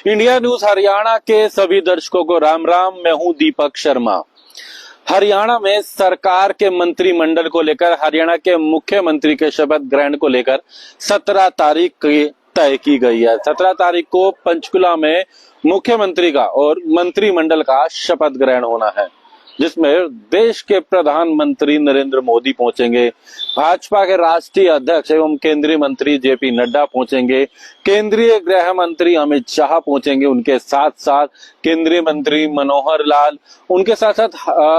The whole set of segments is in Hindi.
इंडिया न्यूज हरियाणा के सभी दर्शकों को राम राम। मैं हूं दीपक शर्मा। हरियाणा में सरकार के मंत्रिमंडल को लेकर हरियाणा के मुख्यमंत्री के शपथ ग्रहण को लेकर 17 तारीख की तय की गई है। 17 तारीख को पंचकुला में मुख्यमंत्री का और मंत्रिमंडल का शपथ ग्रहण होना है, जिसमें देश के प्रधानमंत्री नरेंद्र मोदी पहुंचेंगे, भाजपा के राष्ट्रीय अध्यक्ष एवं केंद्रीय मंत्री जेपी नड्डा पहुंचेंगे, केंद्रीय गृह मंत्री अमित शाह पहुंचेंगे, उनके साथ साथ केंद्रीय मंत्री मनोहर लाल, उनके साथ साथ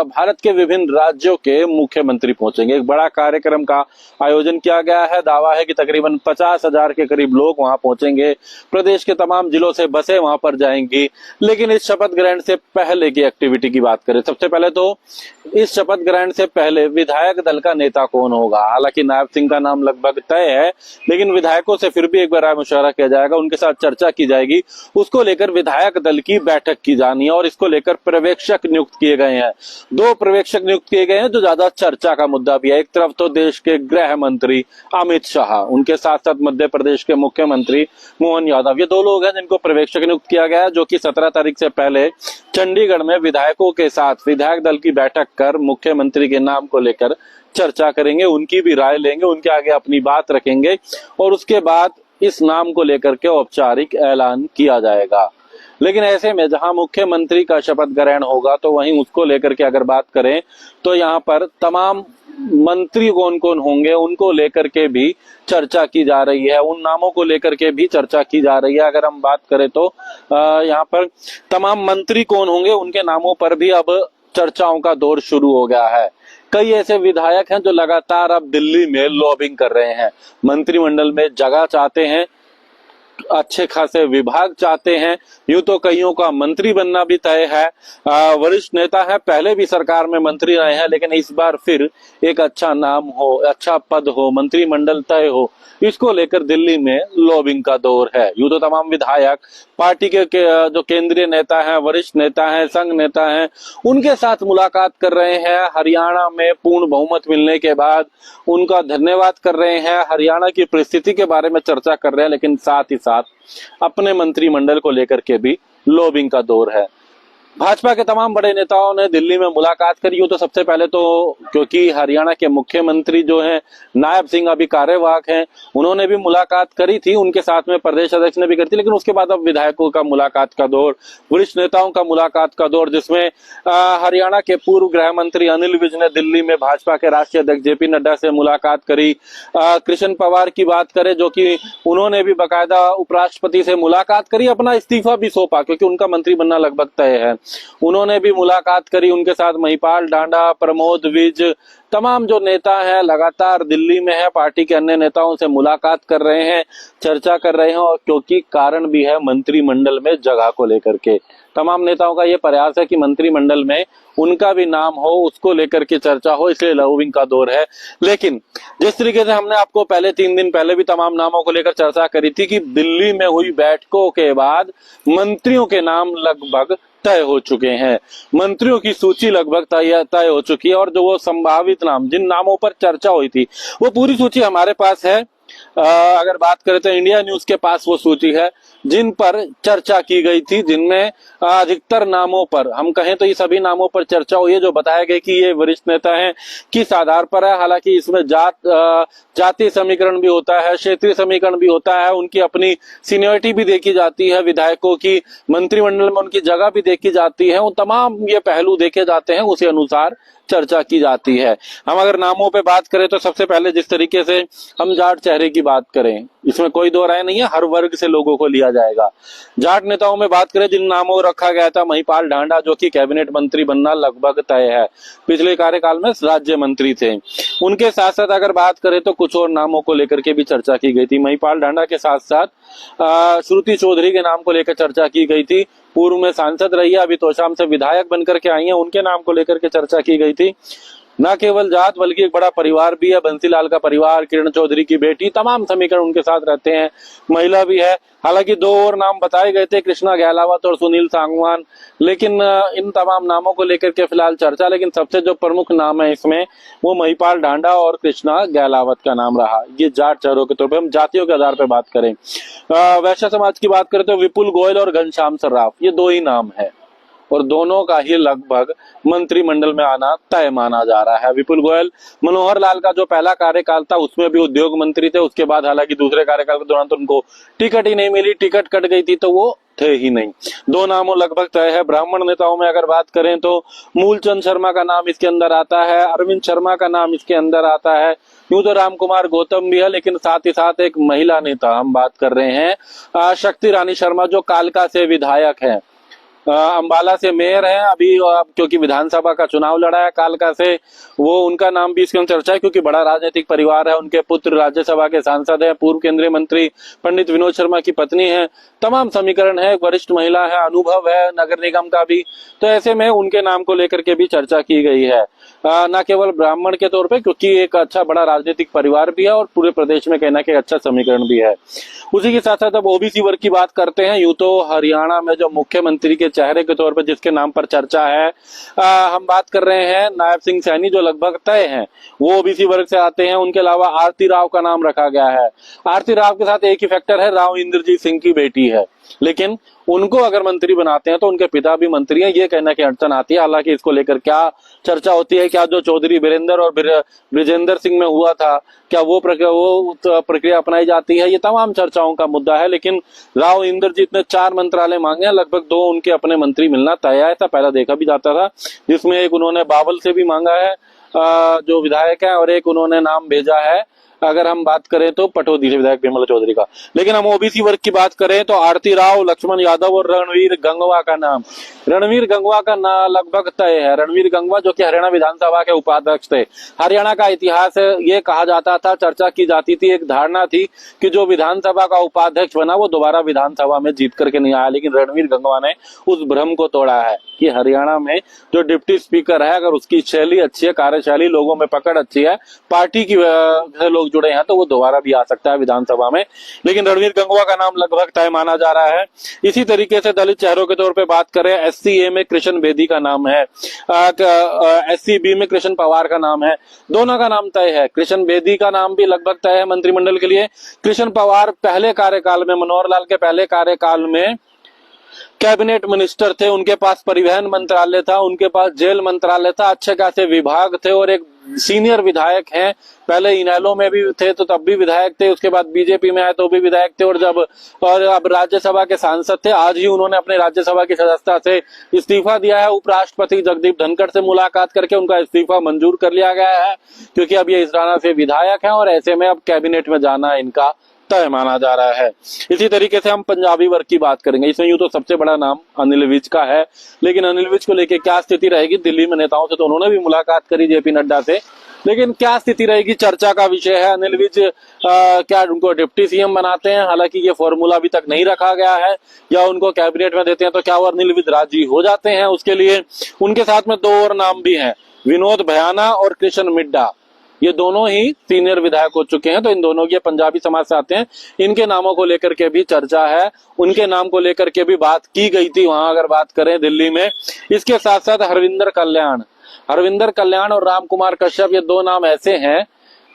भारत के विभिन्न राज्यों के मुख्यमंत्री पहुंचेंगे। एक बड़ा कार्यक्रम का आयोजन किया गया है। दावा है कि तकरीबन 50,000 के करीब लोग वहां पहुंचेंगे। प्रदेश के तमाम जिलों से बसें वहां पर जाएंगी। लेकिन इस शपथ ग्रहण से पहले की एक्टिविटी की बात करें, सबसे पहले तो इस शपथ ग्रहण से पहले विधायक दल का नेता कौन होगा। हालांकि नायब सिंह का नाम लगभग तय है, लेकिन विधायकों से फिर भी एक बार राय मशवरा किया जाएगा, उनके साथ चर्चा की जाएगी। उसको लेकर विधायक दल की बैठक की जानी है और इसको लेकर पर्यवेक्षक नियुक्त किए गए हैं। 2 पर्यवेक्षक नियुक्त किए गए हैं जो ज्यादा चर्चा का मुद्दा भी है। एक तरफ तो देश के गृह मंत्री अमित शाह, उनके साथ साथ मध्य प्रदेश के मुख्यमंत्री मोहन यादव, ये 2 लोग हैं जिनको पर्यवेक्षक नियुक्त किया गया है, जो कि 17 तारीख से पहले चंडीगढ़ में विधायकों के साथ विधायक दल की बैठक कर मुख्यमंत्री के नाम को लेकर चर्चा करेंगे, उनकी भी राय लेंगे, उनके आगे अपनी बात रखेंगे और उसके बाद इस नाम को लेकर के औपचारिक ऐलान किया जाएगा। लेकिन ऐसे में जहां मुख्यमंत्री का शपथ ग्रहण होगा तो वहीं उसको लेकर के अगर बात करें तो यहाँ पर तमाम मंत्री कौन कौन होंगे उनको लेकर के भी चर्चा की जा रही है, उन नामों को लेकर के भी चर्चा की जा रही है। अगर हम बात करें तो यहाँ पर तमाम मंत्री कौन होंगे उनके नामों पर भी अब चर्चाओं का दौर शुरू हो गया है। कई ऐसे विधायक हैं जो लगातार अब दिल्ली में लॉबिंग कर रहे हैं, मंत्रिमंडल में जगह चाहते हैं, अच्छे खासे विभाग चाहते हैं। यूं तो कईयों का मंत्री बनना भी तय है। वरिष्ठ नेता है, पहले भी सरकार में मंत्री रहे हैं, लेकिन इस बार फिर एक अच्छा नाम हो, अच्छा पद हो, मंत्रिमंडल तय हो, इसको लेकर दिल्ली में लॉबिंग का दौर है। यूं तो तमाम विधायक पार्टी के जो केंद्रीय नेता हैं, वरिष्ठ नेता हैं, संघ नेता हैं, उनके साथ मुलाकात कर रहे हैं। हरियाणा में पूर्ण बहुमत मिलने के बाद उनका धन्यवाद कर रहे हैं, हरियाणा की परिस्थिति के बारे में चर्चा कर रहे हैं, लेकिन साथ ही साथ अपने मंत्रिमंडल को लेकर के भी लॉबिंग का दौर है। भाजपा के तमाम बड़े नेताओं ने दिल्ली में मुलाकात करी हो। तो सबसे पहले तो क्योंकि हरियाणा के मुख्यमंत्री जो हैं नायब सिंह अभी कार्यवाहक हैं, उन्होंने भी मुलाकात करी थी, उनके साथ में प्रदेश अध्यक्ष ने भी करी थी। लेकिन उसके बाद अब विधायकों का मुलाकात का दौर, वरिष्ठ नेताओं का मुलाकात का दौर, जिसमें हरियाणा के पूर्व गृह मंत्री अनिल विज ने दिल्ली में भाजपा के राष्ट्रीय अध्यक्ष जेपी नड्डा से मुलाकात करी। कृष्ण पवार की बात करें जो कि उन्होंने भी बाकायदा उपराष्ट्रपति से मुलाकात करी, अपना इस्तीफा भी सौंपा क्योंकि उनका मंत्री बनना लगभग तय है। उन्होंने भी मुलाकात करी, उनके साथ महिपाल डांडा, प्रमोद विज, तमाम जो नेता हैं लगातार दिल्ली में है, पार्टी के अन्य नेताओं से मुलाकात कर रहे हैं, चर्चा कर रहे हैं। और क्योंकि कारण भी है मंत्रिमंडल में जगह को लेकर के, तमाम नेताओं का ये प्रयास है कि मंत्रिमंडल में उनका भी नाम हो, उसको लेकर के चर्चा हो, इसलिए लॉबिंग का दौर है। लेकिन जिस तरीके से हमने आपको पहले 3 दिन पहले भी तमाम नामों को लेकर चर्चा करी थी कि दिल्ली में हुई बैठकों के बाद मंत्रियों के नाम लगभग तय हो चुके हैं, मंत्रियों की सूची लगभग तय हो चुकी है और जो वो संभावित नाम, जिन नामों पर चर्चा हुई थी, वो पूरी सूची हमारे पास है। अगर बात करें तो इंडिया न्यूज के पास वो सूची है जिन पर चर्चा की गई थी, जिनमें अधिकतर नामों पर, हम कहें तो ये सभी नामों पर चर्चा हुई है जो बताया गया कि ये वरिष्ठ नेता हैं, किस आधार पर है। हालांकि इसमें जातीय समीकरण भी होता है, क्षेत्रीय समीकरण भी होता है, उनकी अपनी सीनियरिटी भी देखी जाती है, विधायकों की मंत्रिमंडल में उनकी जगह भी देखी जाती है, उन तमाम ये पहलू देखे जाते हैं, उसी अनुसार चर्चा की जाती है। हम अगर नामों पे बात करें तो सबसे पहले जिस तरीके से हम जाट चेहरे की बात करें, इसमें कोई दो राय नहीं है, हर वर्ग से लोगों को लिया जाएगा। जाट नेताओं में बात करें जिन नामों को रखा गया था, महिपाल डांडा जो कि कैबिनेट मंत्री बनना लगभग तय है, पिछले कार्यकाल में राज्य मंत्री थे। उनके साथ साथ अगर बात करें तो कुछ और नामों को लेकर के भी चर्चा की गई थी। महिपाल डांडा के साथ साथ श्रुति चौधरी के नाम को लेकर चर्चा की गई थी, पूर्व में सांसद रही है, अभी तोशाम से विधायक बनकर के आई है, उनके नाम को लेकर के चर्चा की गई थी। न केवल जात बल्कि एक बड़ा परिवार भी है, बंसीलाल का परिवार, किरण चौधरी की बेटी, तमाम समीकरण उनके साथ रहते हैं, महिला भी है। हालांकि दो और नाम बताए गए थे, कृष्णा गहलावत और सुनील सांगवान, लेकिन इन तमाम नामों को लेकर के फिलहाल चर्चा, लेकिन सबसे जो प्रमुख नाम है इसमें वो महिपाल ढांडा और कृष्णा गहलावत का नाम रहा। ये जाट चेहरों के तौर पर, हम जातियों के आधार पर बात करें, वैश्य समाज की बात करें तो विपुल गोयल और घनश्याम सर्राफ, ये दो ही नाम है और दोनों का ही लगभग मंत्रिमंडल में आना तय माना जा रहा है। विपुल गोयल मनोहर लाल का जो पहला कार्यकाल था उसमें भी उद्योग मंत्री थे, उसके बाद हालांकि दूसरे कार्यकाल के दौरान तो उनको टिकट ही नहीं मिली, टिकट कट गई थी तो वो थे ही नहीं। दो नामों लगभग तय है। ब्राह्मण नेताओं में अगर बात करें तो मूलचंद शर्मा का नाम इसके अंदर आता है, अरविंद शर्मा का नाम इसके अंदर आता है, यूं तो राम कुमार गौतम भी है, लेकिन साथ ही साथ एक महिला नेता हम बात कर रहे हैं, शक्ति रानी शर्मा, जो कालका से विधायक है, अंबाला से मेयर है अभी, क्योंकि विधानसभा का चुनाव लड़ा है कालका से, वो उनका नाम भी इसके अंदर चर्चा है क्योंकि बड़ा राजनीतिक परिवार है। उनके पुत्र राज्यसभा के सांसद है, पूर्व केंद्रीय मंत्री पंडित विनोद शर्मा की पत्नी है, तमाम समीकरण है, वरिष्ठ महिला है, अनुभव है नगर निगम का भी, तो ऐसे में उनके नाम को लेकर के भी चर्चा की गई है, न केवल ब्राह्मण के तौर पे, क्योंकि एक अच्छा बड़ा राजनीतिक परिवार भी है और पूरे प्रदेश में कहना कि अच्छा समीकरण भी है। उसी के साथ साथ अब ओबीसी वर्ग की बात करते हैं। यूं तो हरियाणा में जो मुख्यमंत्री के चेहरे के तौर पर जिसके नाम पर चर्चा है, हम बात कर रहे हैं नायब सिंह सैनी, जो लगभग तय हैं, वो ओबीसी वर्ग से आते हैं। उनके अलावा आरती राव का नाम रखा गया है। आरती राव के साथ एक ही फैक्टर है, राव इंद्रजीत सिंह की बेटी है, लेकिन उनको अगर मंत्री बनाते हैं तो उनके पिता भी मंत्री हैं, ये कहना की अड़चन आती है। हालांकि इसको लेकर क्या चर्चा होती है, क्या जो चौधरी वीरेंद्र और ब्रिजेंद्र सिंह में हुआ था, क्या वो प्रक्रिया अपनाई जाती है, ये तमाम चर्चाओं का मुद्दा है। लेकिन राव इंद्रजीत ने 4 मंत्रालय मांगे हैं, लगभग 2 उनके अपने मंत्री मिलना तय है, ऐसा पहले देखा भी जाता था, जिसमें एक उन्होंने बावल से भी मांगा है जो विधायक है, और एक उन्होंने नाम भेजा है, अगर हम बात करें तो पटौदी से विधायक विमल चौधरी का। लेकिन हम ओबीसी वर्ग की बात करें तो आरती राव, लक्ष्मण यादव और रणवीर गंगवा का नाम, रणवीर गंगवा का नाम लगभग तय है। रणवीर गंगवा जो कि हरियाणा विधानसभा के उपाध्यक्ष थे। हरियाणा का इतिहास ये कहा जाता था, चर्चा की जाती थी, एक धारणा थी कि जो विधानसभा का उपाध्यक्ष बना वो दोबारा विधानसभा में जीत करके नहीं आया, लेकिन रणवीर गंगवा ने उस भ्रम को तोड़ा है कि हरियाणा में जो डिप्टी स्पीकर है, अगर उसकी शैली अच्छी है, कार्यशैली, लोगों में पकड़ अच्छी है, पार्टी की से लोग जुड़े हैं, तो वो दोबारा भी आ सकता है विधानसभा में। लेकिन रणवीर गंगवा का नाम लगभग तय माना जा रहा है। इसी तरीके से दलित चेहरों के तौर पे बात करें, एससीए में कृष्ण बेदी का नाम है, एससीबी में कृष्ण पवार का नाम है, दोनों का नाम तय है। कृष्ण बेदी का नाम भी लगभग तय है मंत्रिमंडल के लिए। कृष्ण पवार पहले कार्यकाल में, मनोहर लाल के पहले कार्यकाल में कैबिनेट मिनिस्टर थे, उनके पास परिवहन मंत्रालय था, उनके पास जेल मंत्रालय था, अच्छे खासे विभाग थे, और एक सीनियर विधायक हैं। पहले इनेलो में भी थे तो तब भी विधायक थे, उसके बाद बीजेपी में आए तो भी विधायक थे, और अब राज्यसभा के सांसद थे। आज ही उन्होंने अपने राज्यसभा की सदस्यता से इस्तीफा दिया है। उपराष्ट्रपति जगदीप धनखड़ से मुलाकात करके उनका इस्तीफा मंजूर कर लिया गया है, क्योंकि अब ये इसराना से विधायक हैं और ऐसे में अब कैबिनेट में जाना इनका तय माना जा रहा है। इसी तरीके से हम पंजाबी वर्ग की बात करेंगे। इसमें यूं तो सबसे बड़ा नाम अनिल विज का है, लेकिन अनिल विज को लेकर क्या स्थिति रहेगी, दिल्ली में नेताओं से तो उन्होंने भी मुलाकात करी जेपी नड्डा से, लेकिन क्या स्थिति रहेगी चर्चा का विषय है। अनिल विज क्या उनको डिप्टी सीएम बनाते हैं, हालांकि ये फॉर्मूला अभी तक नहीं रखा गया है, या उनको कैबिनेट में देते हैं तो क्या वो अनिल विज राजी हो जाते हैं उसके लिए। उनके साथ में 2 और नाम भी हैं, विनोद भयाना और कृष्ण मिड्डा, ये दोनों ही सीनियर विधायक हो चुके हैं, तो इन दोनों के पंजाबी समाज से आते हैं, इनके नामों को लेकर के भी चर्चा है, उनके नाम को लेकर के भी बात की गई थी वहां अगर बात करें दिल्ली में। इसके साथ साथ हरविंदर कल्याण और राम कुमार कश्यप, ये 2 नाम ऐसे हैं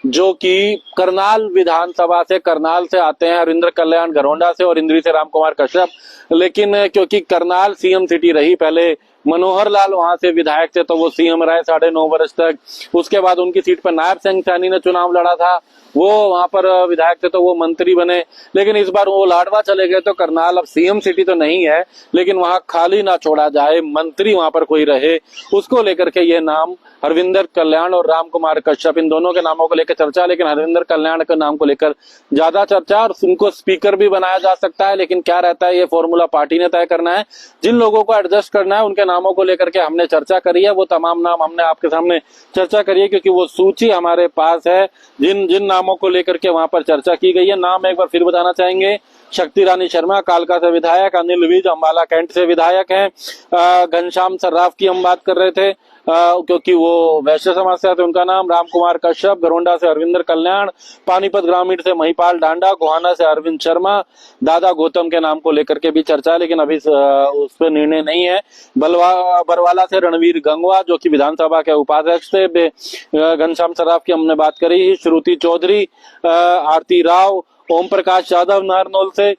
जो कि करनाल विधानसभा से, करनाल से आते हैं। हरविंदर कल्याण घरोंडा से और इंद्री से राम कुमार कश्यप, लेकिन क्योंकि करनाल सीएम सिटी रही, पहले मनोहर लाल वहां से विधायक थे तो वो सीएम रहे 9.5 वर्ष तक। उसके बाद उनकी सीट पर नायब सिंह सैनी ने चुनाव लड़ा था, वो वहां पर विधायक थे तो वो मंत्री बने, लेकिन इस बार वो लाडवा चले गए तो करनाल अब सीएम सिटी तो नहीं है, लेकिन वहां खाली ना छोड़ा जाए, मंत्री वहां पर कोई रहे, उसको लेकर के ये नाम हरविंदर कल्याण और राम कुमार कश्यप, इन दोनों के नामों को लेकर चर्चा। लेकिन हरविंदर कल्याण के नाम को लेकर ज्यादा चर्चा, और उनको स्पीकर भी बनाया जा सकता है, लेकिन क्या रहता है ये फॉर्मूला पार्टी ने तय करना है। जिन लोगों को एडजस्ट करना है उनके नामों को लेकर के हमने चर्चा करी है, वो तमाम नाम हमने आपके सामने चर्चा करी है, क्योंकि वो सूची हमारे पास है जिन नामों को लेकर के वहां पर चर्चा की गई है। नाम एक बार फिर बताना चाहेंगे, शक्ति रानी शर्मा कालका से विधायक, अनिल विज अंबाला कैंट से विधायक हैं, घनश्याम सर्राफ की हम बात कर रहे थे, क्योंकि वो वैश्य समाज से आते, उनका नाम राम कुमार कश्यप, गरोंडा से अरविंदर कल्याण, पानीपत ग्रामीण से महिपाल डांडा, गोहाना से अरविंद शर्मा, दादा गौतम के नाम को लेकर के भी चर्चा है, लेकिन अभी उस पर निर्णय नहीं है। बरवाला से रणवीर गंगवा जो कि विधानसभा के उपाध्यक्ष थे, घनश्याम सर्राफ की हमने बात करी, श्रुति चौधरी, आरती राव, ओम प्रकाश यादव नारनौल से,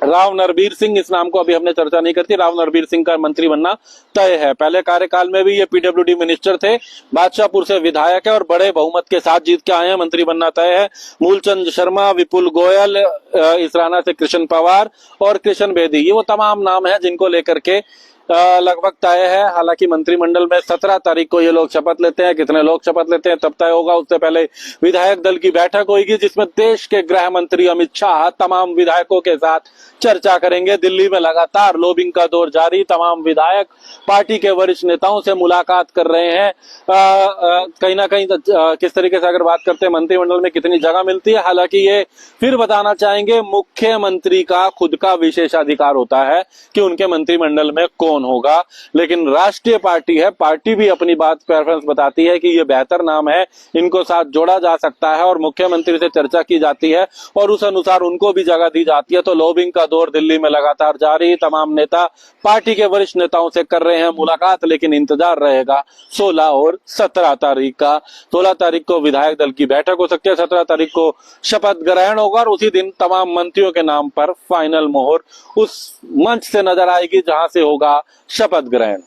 राव नरबीर सिंह, इस नाम को अभी हमने चर्चा नहीं करती, राव नरबीर सिंह का मंत्री बनना तय है। पहले कार्यकाल में भी ये पीडब्ल्यूडी मिनिस्टर थे, बादशाहपुर से विधायक है और बड़े बहुमत के साथ जीत के आए हैं, मंत्री बनना तय है। मूलचंद शर्मा, विपुल गोयल, इसराना से कृष्ण पवार और कृष्ण बेदी, ये वो तमाम नाम है जिनको लेकर के लगभग तय है। हालांकि मंत्रिमंडल में 17 तारीख को ये लोग शपथ लेते हैं, कितने लोग शपथ लेते हैं तब तय होगा। उससे पहले विधायक दल की बैठक होगी जिसमें देश के गृह मंत्री अमित शाह तमाम विधायकों के साथ चर्चा करेंगे। दिल्ली में लगातार लॉबिंग का दौर जारी, तमाम विधायक पार्टी के वरिष्ठ नेताओं से मुलाकात कर रहे हैं। कहीं ना कहीं किस तरीके से अगर बात करते हैं मंत्रिमंडल में कितनी जगह मिलती है, हालांकि ये फिर बताना चाहेंगे, मुख्यमंत्री का खुद का विशेषाधिकार होता है कि उनके मंत्रिमंडल में कौन होगा, लेकिन राष्ट्रीय पार्टी है, पार्टी भी अपनी बात प्रेफरेंस बताती है कि ये बेहतर नाम है, इनको साथ जोड़ा जा सकता है और मुख्यमंत्री से चर्चा की जाती है और उस अनुसार उनको भी जगह दी जाती है। तो लॉबिंग का दौर दिल्ली में लगातार जारी, तमाम नेता पार्टी के वरिष्ठ नेताओं से कर रहे हैं मुलाकात, लेकिन इंतजार रहेगा 16 और 17 तारीख का। 16 तारीख को विधायक दल की बैठक हो सकती है, 17 तारीख को शपथ ग्रहण होगा और उसी दिन तमाम मंत्रियों के नाम पर फाइनल मोहर उस मंच से नजर आएगी जहां से होगा शपथ ग्रहण।